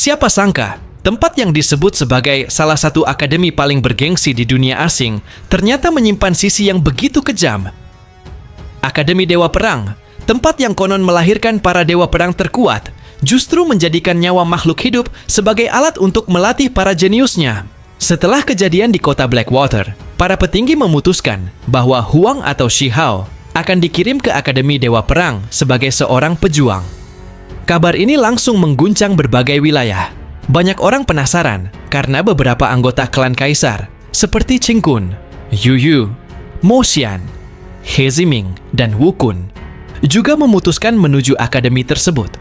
Siapa sangka, tempat yang disebut sebagai salah satu akademi paling bergengsi di dunia asing ternyata menyimpan sisi yang begitu kejam. Akademi Dewa Perang, tempat yang konon melahirkan para dewa perang terkuat, justru menjadikan nyawa makhluk hidup sebagai alat untuk melatih para jeniusnya. Setelah kejadian di kota Blackwater, para petinggi memutuskan bahwa Huang atau Shi Hao akan dikirim ke Akademi Dewa Perang sebagai seorang pejuang. Kabar ini langsung mengguncang berbagai wilayah. Banyak orang penasaran karena beberapa anggota klan kaisar seperti Qing Kun, Yu Yu, Mo Xian, He Ziming, dan Wu Kun juga memutuskan menuju akademi tersebut.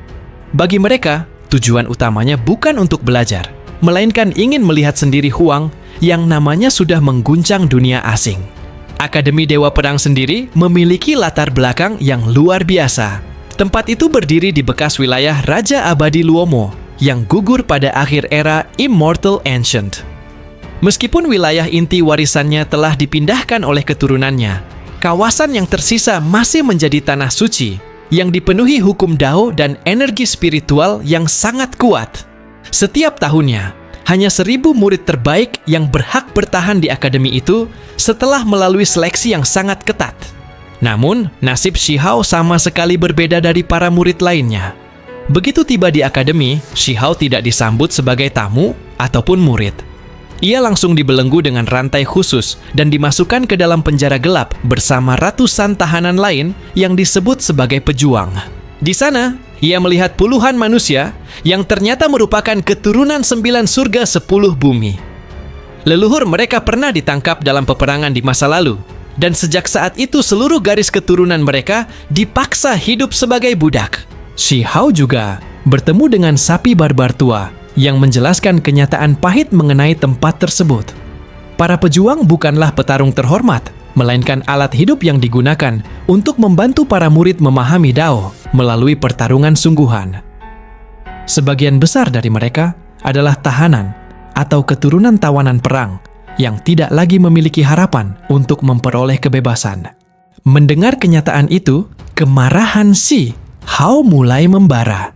Bagi mereka, tujuan utamanya bukan untuk belajar, melainkan ingin melihat sendiri Huang yang namanya sudah mengguncang dunia asing. Akademi Dewa Perang sendiri memiliki latar belakang yang luar biasa. Tempat itu berdiri di bekas wilayah Raja Abadi Luomo yang gugur pada akhir era Immortal Ancient. Meskipun wilayah inti warisannya telah dipindahkan oleh keturunannya, kawasan yang tersisa masih menjadi tanah suci yang dipenuhi hukum Dao dan energi spiritual yang sangat kuat. Setiap tahunnya, hanya 1.000 murid terbaik yang berhak bertahan di akademi itu setelah melalui seleksi yang sangat ketat. Namun, nasib Shi Hao sama sekali berbeda dari para murid lainnya. Begitu tiba di akademi, Shi Hao tidak disambut sebagai tamu ataupun murid. Ia langsung dibelenggu dengan rantai khusus dan dimasukkan ke dalam penjara gelap bersama ratusan tahanan lain yang disebut sebagai pejuang. Di sana, ia melihat puluhan manusia yang ternyata merupakan keturunan 9 surga 10 bumi. Leluhur mereka pernah ditangkap dalam peperangan di masa lalu, dan sejak saat itu seluruh garis keturunan mereka dipaksa hidup sebagai budak. Shi Hao juga bertemu dengan sapi barbar tua yang menjelaskan kenyataan pahit mengenai tempat tersebut. Para pejuang bukanlah petarung terhormat, melainkan alat hidup yang digunakan untuk membantu para murid memahami Dao melalui pertarungan sungguhan. Sebagian besar dari mereka adalah tahanan atau keturunan tawanan perang yang tidak lagi memiliki harapan untuk memperoleh kebebasan. Mendengar kenyataan itu, kemarahan Shi Hao mulai membara.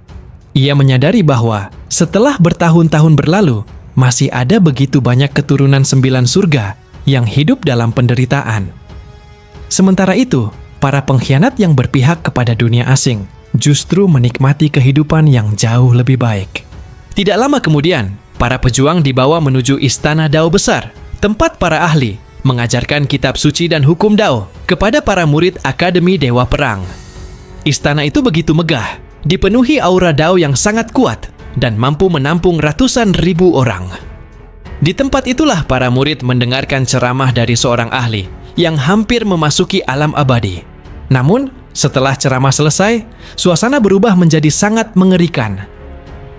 Ia menyadari bahwa setelah bertahun-tahun berlalu, masih ada begitu banyak keturunan 9 surga yang hidup dalam penderitaan. Sementara itu, para pengkhianat yang berpihak kepada dunia asing justru menikmati kehidupan yang jauh lebih baik. Tidak lama kemudian, para pejuang dibawa menuju Istana Dao Besar, tempat para ahli mengajarkan kitab suci dan hukum Dao kepada para murid Akademi Dewa Perang. Istana itu begitu megah, dipenuhi aura Dao yang sangat kuat dan mampu menampung ratusan ribu orang. Di tempat itulah para murid mendengarkan ceramah dari seorang ahli yang hampir memasuki alam abadi. Namun, setelah ceramah selesai, suasana berubah menjadi sangat mengerikan.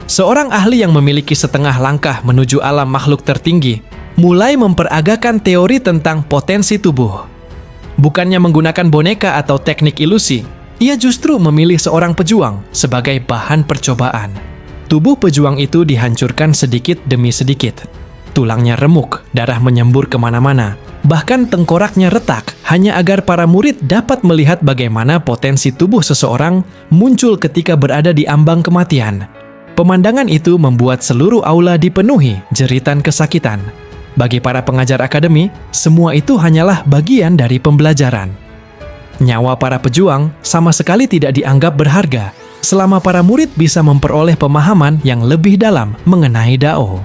Seorang ahli yang memiliki setengah langkah menuju alam makhluk tertinggi mulai memperagakan teori tentang potensi tubuh. Bukannya menggunakan boneka atau teknik ilusi, ia justru memilih seorang pejuang sebagai bahan percobaan. Tubuh pejuang itu dihancurkan sedikit demi sedikit. Tulangnya remuk, darah menyembur kemana-mana. Bahkan tengkoraknya retak hanya agar para murid dapat melihat bagaimana potensi tubuh seseorang muncul ketika berada di ambang kematian. Pemandangan itu membuat seluruh aula dipenuhi jeritan kesakitan. Bagi para pengajar akademi, semua itu hanyalah bagian dari pembelajaran. Nyawa para pejuang sama sekali tidak dianggap berharga selama para murid bisa memperoleh pemahaman yang lebih dalam mengenai Dao.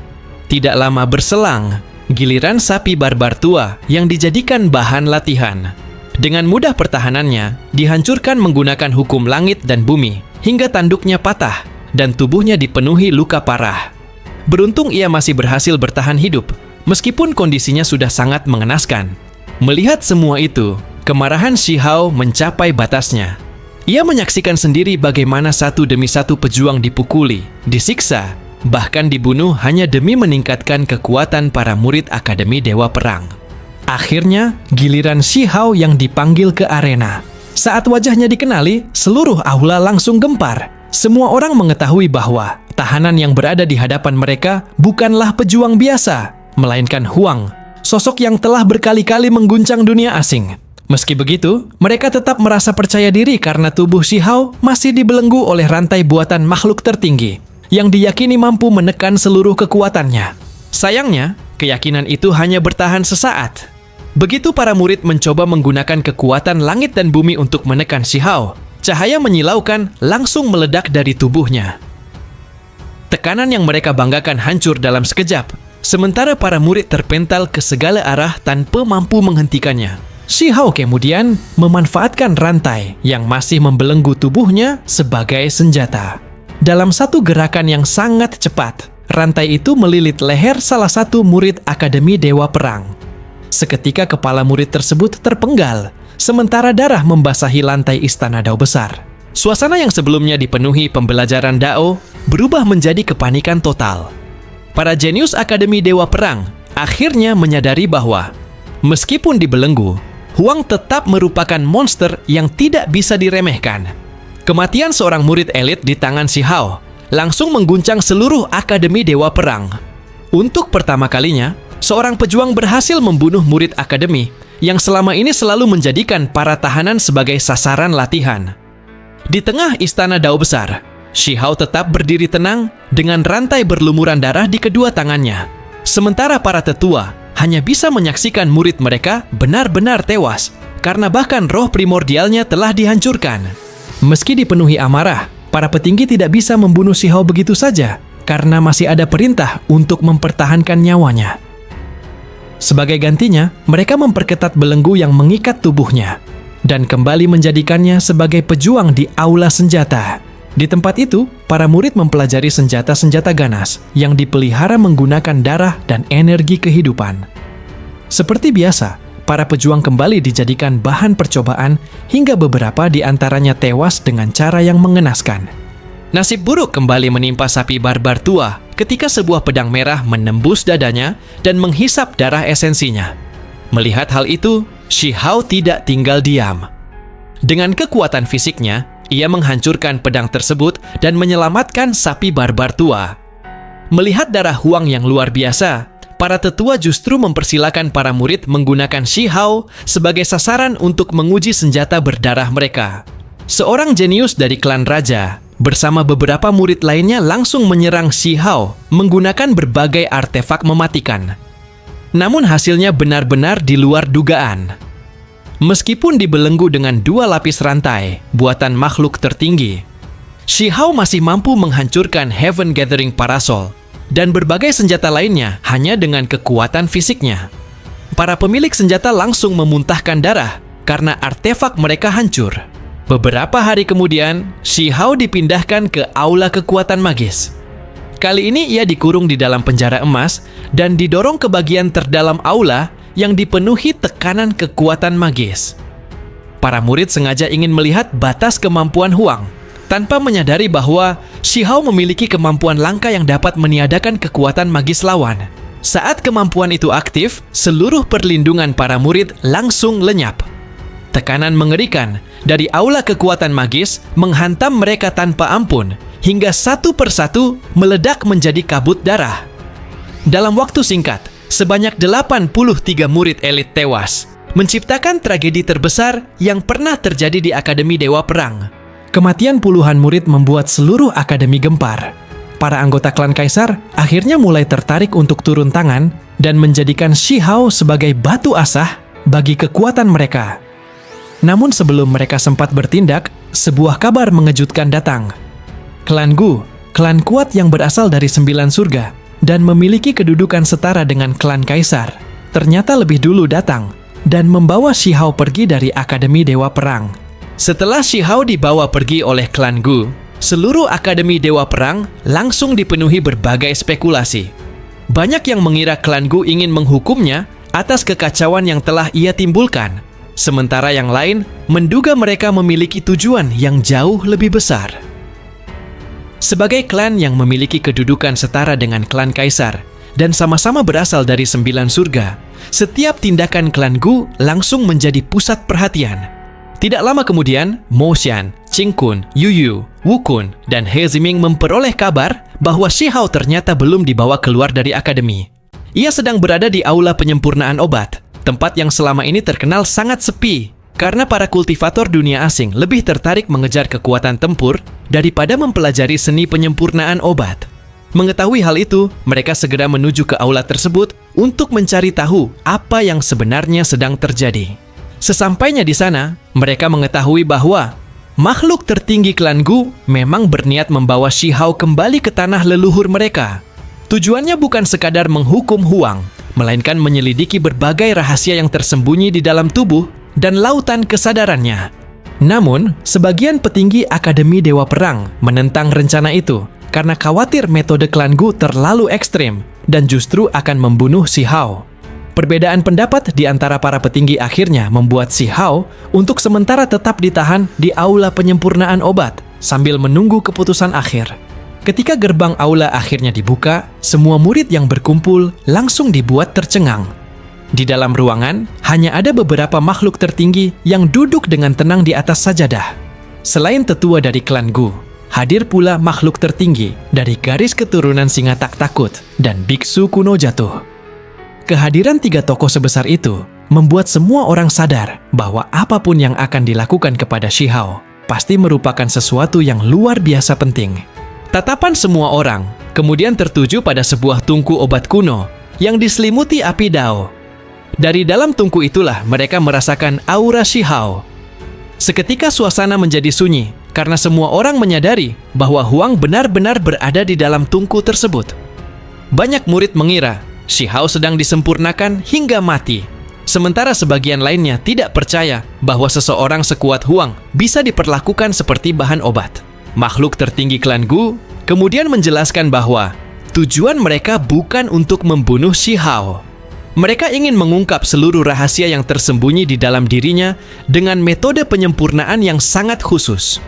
Tidak lama berselang, giliran sapi barbar tua yang dijadikan bahan latihan. Dengan mudah pertahanannya dihancurkan menggunakan hukum langit dan bumi, hingga tanduknya patah dan tubuhnya dipenuhi luka parah. Beruntung ia masih berhasil bertahan hidup, meskipun kondisinya sudah sangat mengenaskan. Melihat semua itu, kemarahan Shi Hao mencapai batasnya. Ia menyaksikan sendiri bagaimana satu demi satu pejuang dipukuli, disiksa, bahkan dibunuh hanya demi meningkatkan kekuatan para murid Akademi Dewa Perang. Akhirnya, giliran Shi Hao yang dipanggil ke arena. Saat wajahnya dikenali, seluruh aula langsung gempar. Semua orang mengetahui bahwa tahanan yang berada di hadapan mereka bukanlah pejuang biasa, melainkan Huang, sosok yang telah berkali-kali mengguncang dunia asing. Meski begitu, mereka tetap merasa percaya diri karena tubuh Shi Hao masih dibelenggu oleh rantai buatan makhluk tertinggi. yang diyakini mampu menekan seluruh kekuatannya. Sayangnya, keyakinan itu hanya bertahan sesaat. Begitu para murid mencoba menggunakan kekuatan langit dan bumi untuk menekan Shi Hao, cahaya menyilaukan langsung meledak dari tubuhnya. Tekanan yang mereka banggakan hancur dalam sekejap, sementara para murid terpental ke segala arah tanpa mampu menghentikannya. Shi Hao kemudian memanfaatkan rantai yang masih membelenggu tubuhnya sebagai senjata. Dalam satu gerakan yang sangat cepat, rantai itu melilit leher salah satu murid Akademi Dewa Perang. Seketika kepala murid tersebut terpenggal, sementara darah membasahi lantai Istana Dao Besar. Suasana yang sebelumnya dipenuhi pembelajaran Dao berubah menjadi kepanikan total. Para jenius Akademi Dewa Perang akhirnya menyadari bahwa meskipun dibelenggu, Huang tetap merupakan monster yang tidak bisa diremehkan. Kematian seorang murid elit di tangan Shi Hao langsung mengguncang seluruh Akademi Dewa Perang. Untuk pertama kalinya, seorang pejuang berhasil membunuh murid akademi yang selama ini selalu menjadikan para tahanan sebagai sasaran latihan. Di tengah Istana Dao Besar, Shi Hao tetap berdiri tenang dengan rantai berlumuran darah di kedua tangannya. Sementara para tetua hanya bisa menyaksikan murid mereka benar-benar tewas karena bahkan roh primordialnya telah dihancurkan. Meski dipenuhi amarah, para petinggi tidak bisa membunuh Shi Hao begitu saja karena masih ada perintah untuk mempertahankan nyawanya. Sebagai gantinya, mereka memperketat belenggu yang mengikat tubuhnya dan kembali menjadikannya sebagai pejuang di aula senjata. Di tempat itu, para murid mempelajari senjata-senjata ganas yang dipelihara menggunakan darah dan energi kehidupan. Seperti biasa, para pejuang kembali dijadikan bahan percobaan hingga beberapa di antaranya tewas dengan cara yang mengenaskan. Nasib buruk kembali menimpa sapi barbar tua ketika sebuah pedang merah menembus dadanya dan menghisap darah esensinya. Melihat hal itu, Shi Hao tidak tinggal diam. Dengan kekuatan fisiknya, ia menghancurkan pedang tersebut dan menyelamatkan sapi barbar tua. Melihat darah Huang yang luar biasa, para tetua justru mempersilakan para murid menggunakan Shi Hao sebagai sasaran untuk menguji senjata berdarah mereka. Seorang jenius dari klan raja bersama beberapa murid lainnya langsung menyerang Shi Hao menggunakan berbagai artefak mematikan. Namun hasilnya benar-benar di luar dugaan. Meskipun dibelenggu dengan 2 lapis rantai buatan makhluk tertinggi, Shi Hao masih mampu menghancurkan Heaven Gathering Parasol dan berbagai senjata lainnya hanya dengan kekuatan fisiknya. Para pemilik senjata langsung memuntahkan darah karena artefak mereka hancur. Beberapa hari kemudian, Shi Hao dipindahkan ke aula kekuatan magis. Kali ini ia dikurung di dalam penjara emas dan didorong ke bagian terdalam aula yang dipenuhi tekanan kekuatan magis. Para murid sengaja ingin melihat batas kemampuan Huang, tanpa menyadari bahwa Shi Hao memiliki kemampuan langka yang dapat meniadakan kekuatan magis lawan. Saat kemampuan itu aktif, seluruh perlindungan para murid langsung lenyap. Tekanan mengerikan dari aula kekuatan magis menghantam mereka tanpa ampun, hingga satu persatu meledak menjadi kabut darah. Dalam waktu singkat, sebanyak 83 murid elit tewas, menciptakan tragedi terbesar yang pernah terjadi di Akademi Dewa Perang. Kematian puluhan murid membuat seluruh akademi gempar. Para anggota klan Kaisar akhirnya mulai tertarik untuk turun tangan dan menjadikan Shi Hao sebagai batu asah bagi kekuatan mereka. Namun sebelum mereka sempat bertindak, sebuah kabar mengejutkan datang. Klan Gu, klan kuat yang berasal dari 9 surga dan memiliki kedudukan setara dengan klan Kaisar, ternyata lebih dulu datang dan membawa Shi Hao pergi dari Akademi Dewa Perang. Setelah Shi Hao dibawa pergi oleh klan Gu, seluruh Akademi Dewa Perang langsung dipenuhi berbagai spekulasi. Banyak yang mengira klan Gu ingin menghukumnya atas kekacauan yang telah ia timbulkan, sementara yang lain menduga mereka memiliki tujuan yang jauh lebih besar. Sebagai klan yang memiliki kedudukan setara dengan klan Kaisar dan sama-sama berasal dari 9 surga, setiap tindakan klan Gu langsung menjadi pusat perhatian. Tidak lama kemudian, Mo Xian, Qing Kun, Yu Yu, Wu Kun, dan He Ziming memperoleh kabar bahwa Shi Hao ternyata belum dibawa keluar dari akademi. Ia sedang berada di aula penyempurnaan obat, tempat yang selama ini terkenal sangat sepi. Karena para kultivator dunia asing lebih tertarik mengejar kekuatan tempur daripada mempelajari seni penyempurnaan obat. Mengetahui hal itu, mereka segera menuju ke aula tersebut untuk mencari tahu apa yang sebenarnya sedang terjadi. Sesampainya di sana, mereka mengetahui bahwa makhluk tertinggi klan Gu memang berniat membawa Shi Hao kembali ke tanah leluhur mereka. Tujuannya bukan sekadar menghukum Huang, melainkan menyelidiki berbagai rahasia yang tersembunyi di dalam tubuh dan lautan kesadarannya. Namun, sebagian petinggi Akademi Dewa Perang menentang rencana itu karena khawatir metode klan Gu terlalu ekstrim dan justru akan membunuh Shi Hao. Perbedaan pendapat di antara para petinggi akhirnya membuat Shi Hao untuk sementara tetap ditahan di aula penyempurnaan obat sambil menunggu keputusan akhir. Ketika gerbang aula akhirnya dibuka, semua murid yang berkumpul langsung dibuat tercengang. Di dalam ruangan, hanya ada beberapa makhluk tertinggi yang duduk dengan tenang di atas sajadah. Selain tetua dari klan Gu, hadir pula makhluk tertinggi dari garis keturunan singa tak takut dan biksu kuno jatuh. Kehadiran tiga tokoh sebesar itu membuat semua orang sadar bahwa apapun yang akan dilakukan kepada Shi Hao pasti merupakan sesuatu yang luar biasa penting. Tatapan semua orang kemudian tertuju pada sebuah tungku obat kuno yang diselimuti api dao. Dari dalam tungku itulah mereka merasakan aura Shi Hao. Seketika suasana menjadi sunyi karena semua orang menyadari bahwa Huang benar-benar berada di dalam tungku tersebut. Banyak murid mengira Shi Hao sedang disempurnakan hingga mati, sementara sebagian lainnya tidak percaya bahwa seseorang sekuat Huang bisa diperlakukan seperti bahan obat. Makhluk tertinggi klan Gu kemudian menjelaskan bahwa tujuan mereka bukan untuk membunuh Shi Hao. Mereka ingin mengungkap seluruh rahasia yang tersembunyi di dalam dirinya dengan metode penyempurnaan yang sangat khusus.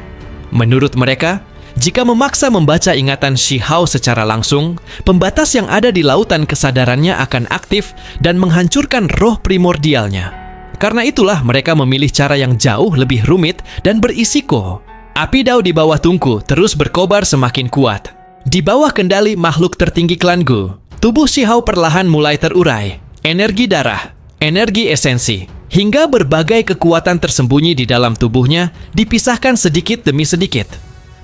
Menurut mereka, jika memaksa membaca ingatan Shi Hao secara langsung, pembatas yang ada di lautan kesadarannya akan aktif dan menghancurkan roh primordialnya. Karena itulah mereka memilih cara yang jauh lebih rumit dan berisiko. Api dao di bawah tungku terus berkobar semakin kuat. Di bawah kendali makhluk tertinggi klan Gu, tubuh Shi Hao perlahan mulai terurai. Energi darah, energi esensi, hingga berbagai kekuatan tersembunyi di dalam tubuhnya dipisahkan sedikit demi sedikit.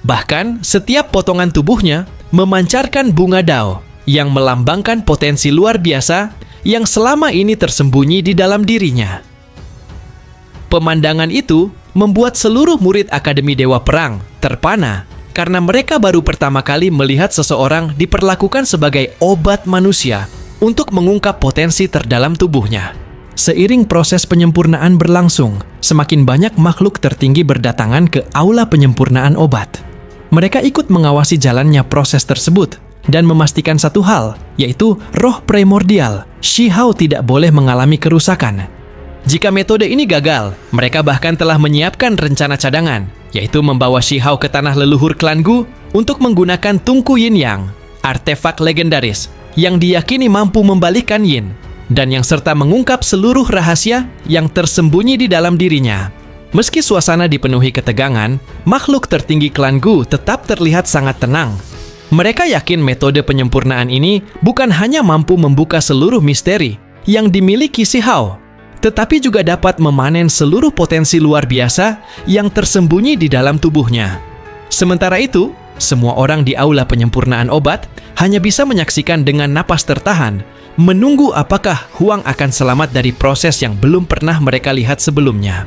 Bahkan, setiap potongan tubuhnya memancarkan bunga dao yang melambangkan potensi luar biasa yang selama ini tersembunyi di dalam dirinya. Pemandangan itu membuat seluruh murid Akademi Dewa Perang terpana karena mereka baru pertama kali melihat seseorang diperlakukan sebagai obat manusia untuk mengungkap potensi terdalam tubuhnya. Seiring proses penyempurnaan berlangsung, semakin banyak makhluk tertinggi berdatangan ke aula penyempurnaan obat. Mereka ikut mengawasi jalannya proses tersebut dan memastikan satu hal, yaitu roh primordial Shi Hao tidak boleh mengalami kerusakan. Jika metode ini gagal, mereka bahkan telah menyiapkan rencana cadangan, yaitu membawa Shi Hao ke tanah leluhur klan Gu untuk menggunakan tungku Yin Yang, artefak legendaris yang diyakini mampu membalikkan Yin, dan yang serta mengungkap seluruh rahasia yang tersembunyi di dalam dirinya. Meski suasana dipenuhi ketegangan, makhluk tertinggi klan Gu tetap terlihat sangat tenang. Mereka yakin metode penyempurnaan ini bukan hanya mampu membuka seluruh misteri yang dimiliki Shi Hao, tetapi juga dapat memanen seluruh potensi luar biasa yang tersembunyi di dalam tubuhnya. Sementara itu, semua orang di aula penyempurnaan obat hanya bisa menyaksikan dengan napas tertahan, menunggu apakah Huang akan selamat dari proses yang belum pernah mereka lihat sebelumnya.